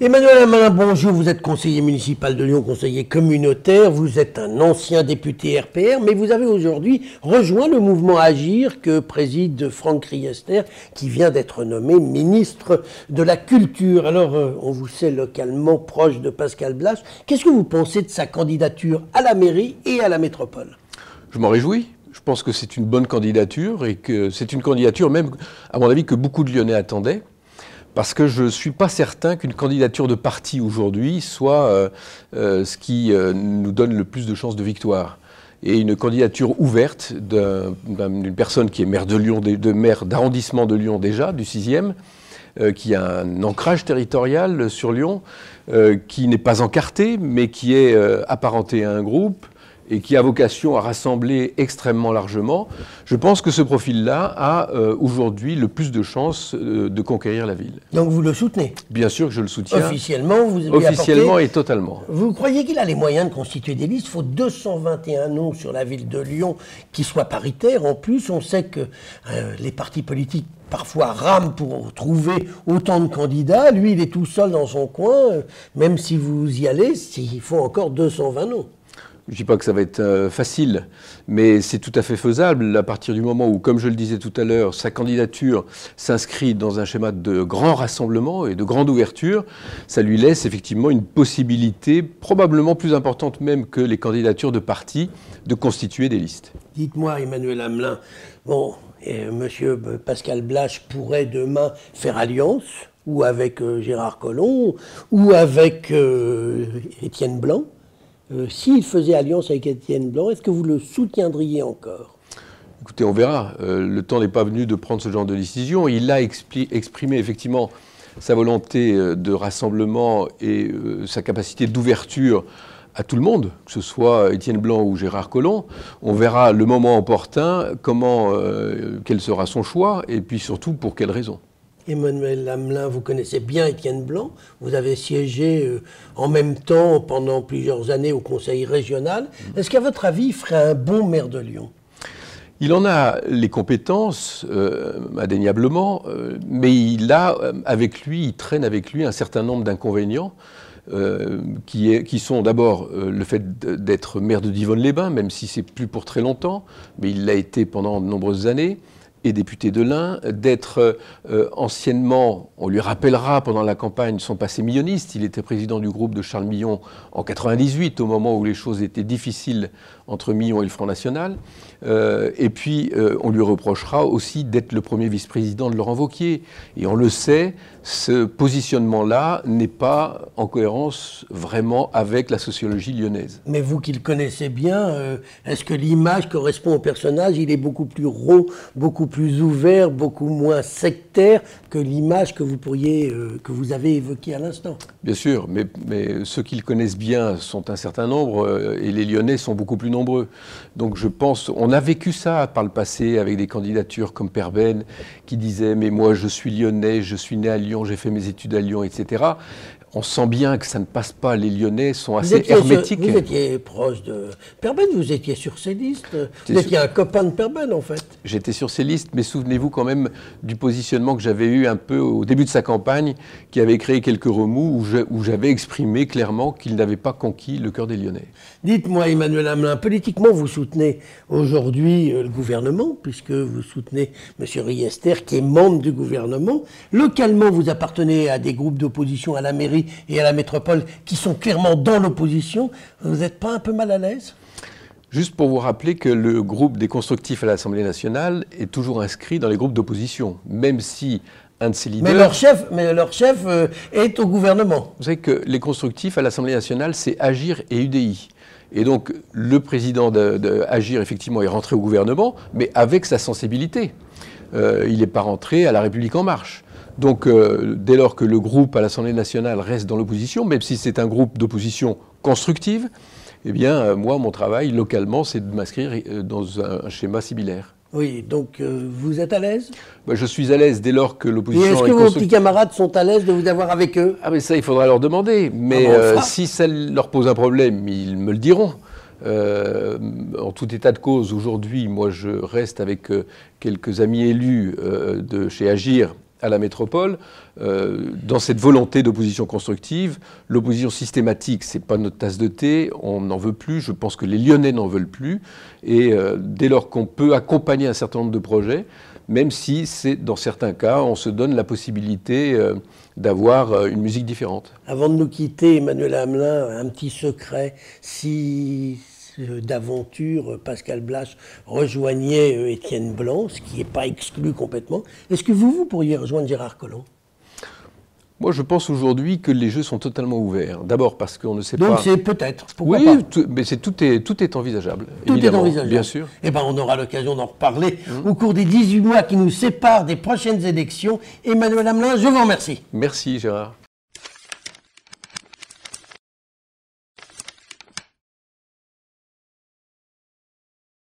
Emmanuel Amalin, bonjour, vous êtes conseiller municipal de Lyon, conseiller communautaire, vous êtes un ancien député RPR, mais vous avez aujourd'hui rejoint le mouvement Agir que préside Franck Riester, qui vient d'être nommé ministre de la Culture. Alors, on vous sait localement proche de Pascal Blache. Qu'est-ce que vous pensez de sa candidature à la mairie et à la métropole? Je m'en réjouis. Je pense que c'est une bonne candidature et que c'est une candidature même, à mon avis, que beaucoup de Lyonnais attendaient. Parce que je ne suis pas certain qu'une candidature de parti aujourd'hui soit ce qui nous donne le plus de chances de victoire. Et une candidature ouverte d'une personne qui est maire de Lyon, maire d'arrondissement de Lyon déjà, du 6e, qui a un ancrage territorial sur Lyon, qui n'est pas encarté, mais qui est apparenté à un groupe, et qui a vocation à rassembler extrêmement largement, je pense que ce profil-là a aujourd'hui le plus de chances de conquérir la ville. Donc vous le soutenez? Bien sûr que je le soutiens. Officiellement, vous lui Officiellement apportez... et totalement. Vous croyez qu'il a les moyens de constituer des listes? Il faut 221 noms sur la ville de Lyon qui soient paritaires. En plus, on sait que les partis politiques parfois rament pour trouver autant de candidats. Lui, il est tout seul dans son coin. Même si vous y allez, il faut encore 220 noms. Je ne dis pas que ça va être facile, mais c'est tout à fait faisable à partir du moment où, comme je le disais tout à l'heure, sa candidature s'inscrit dans un schéma de grand rassemblement et de grande ouverture. Ça lui laisse effectivement une possibilité, probablement plus importante même que les candidatures de partis, de constituer des listes. Dites-moi, Emmanuel Amalin, bon, monsieur Pascal Blache pourrait demain faire alliance, ou avec Gérard Collomb, ou avec Étienne Blanc. S'il faisait alliance avec Étienne Blanc, est-ce que vous le soutiendriez encore? Écoutez, on verra. Le temps n'est pas venu de prendre ce genre de décision. Il a exprimé effectivement sa volonté de rassemblement et sa capacité d'ouverture à tout le monde, que ce soit Étienne Blanc ou Gérard Collomb. On verra le moment opportun, quel sera son choix, et puis surtout pour quelles raisons. Emmanuel Amalin, vous connaissez bien Étienne Blanc. Vous avez siégé en même temps pendant plusieurs années au Conseil régional. Est-ce qu'à votre avis, il ferait un bon maire de Lyon? Il en a les compétences, indéniablement, mais il traîne avec lui un certain nombre d'inconvénients qui sont d'abord le fait d'être maire de Divonne-les-Bains, même si c'est plus pour très longtemps, mais il l'a été pendant de nombreuses années, et député de l'Ain, d'être anciennement, on lui rappellera pendant la campagne son passé milloniste. Il était président du groupe de Charles Millon en 98, au moment où les choses étaient difficiles entre Millon et le Front National. Et puis, on lui reprochera aussi d'être le premier vice-président de Laurent Wauquiez. Et on le sait, ce positionnement-là n'est pas en cohérence vraiment avec la sociologie lyonnaise. Mais vous qui le connaissez bien, est-ce que l'image correspond au personnage? Il est beaucoup plus rond, beaucoup plus ouvert, beaucoup moins sectaire que l'image que vous avez évoquée à l'instant. Bien sûr, mais ceux qui le connaissent bien sont un certain nombre et les Lyonnais sont beaucoup plus nombreux. Donc je pense, on a vécu ça par le passé avec des candidatures comme Perben qui disait « mais moi je suis lyonnais, je suis né à Lyon, j'ai fait mes études à Lyon, etc. » On sent bien que ça ne passe pas, les Lyonnais sont assez hermétiques. Vous étiez proche de Perben, vous étiez sur ces listes, vous étiez un copain de Perben en fait. J'étais sur ces listes, mais souvenez-vous quand même du positionnement que j'avais eu un peu au début de sa campagne, qui avait créé quelques remous, où j'avais exprimé clairement qu'il n'avait pas conquis le cœur des Lyonnais. Dites-moi Emmanuel Amalin, politiquement vous soutenez aujourd'hui le gouvernement, puisque vous soutenez M. Riester, qui est membre du gouvernement. Localement, vous appartenez à des groupes d'opposition à la mairie et à la métropole qui sont clairement dans l'opposition. Vous n'êtes pas un peu mal à l'aise? Juste pour vous rappeler que le groupe des constructifs à l'Assemblée nationale est toujours inscrit dans les groupes d'opposition, même si un de ses leaders... Mais leur chef est au gouvernement. Vous savez que les constructifs à l'Assemblée nationale, c'est Agir et UDI. Et donc, le président d'Agir, effectivement, est rentré au gouvernement, mais avec sa sensibilité. Il n'est pas rentré à La République En Marche. Donc, dès lors que le groupe à l'Assemblée nationale reste dans l'opposition, même si c'est un groupe d'opposition constructive, eh bien, moi, mon travail, localement, c'est de m'inscrire dans un schéma similaire. Oui, donc vous êtes à l'aise? Je suis à l'aise dès lors que l'opposition est constructive. Et est-ce que vos petits camarades sont à l'aise de vous avoir avec eux? Ah, mais ça, il faudra leur demander. Mais si ça leur pose un problème, ils me le diront. En tout état de cause, aujourd'hui, moi, je reste avec quelques amis élus de chez Agir à la métropole, dans cette volonté d'opposition constructive. L'opposition systématique, c'est pas notre tasse de thé, on n'en veut plus, je pense que les Lyonnais n'en veulent plus, et dès lors qu'on peut accompagner un certain nombre de projets, même si c'est dans certains cas, on se donne la possibilité d'avoir une musique différente. Avant de nous quitter, Emmanuel Hamelin, un petit secret, si d'aventure Pascal Blache rejoignait Étienne Blanc, ce qui n'est pas exclu complètement, est-ce que vous pourriez rejoindre Gérard Collomb? Moi, je pense aujourd'hui que les jeux sont totalement ouverts. D'abord parce qu'on ne sait pas... Donc c'est peut-être, pourquoi oui, pas. mais tout est envisageable. Tout est envisageable. Bien sûr. Eh bien, on aura l'occasion d'en reparler au cours des 18 mois qui nous séparent des prochaines élections. Emmanuel Hamelin, je vous remercie. Merci Gérard.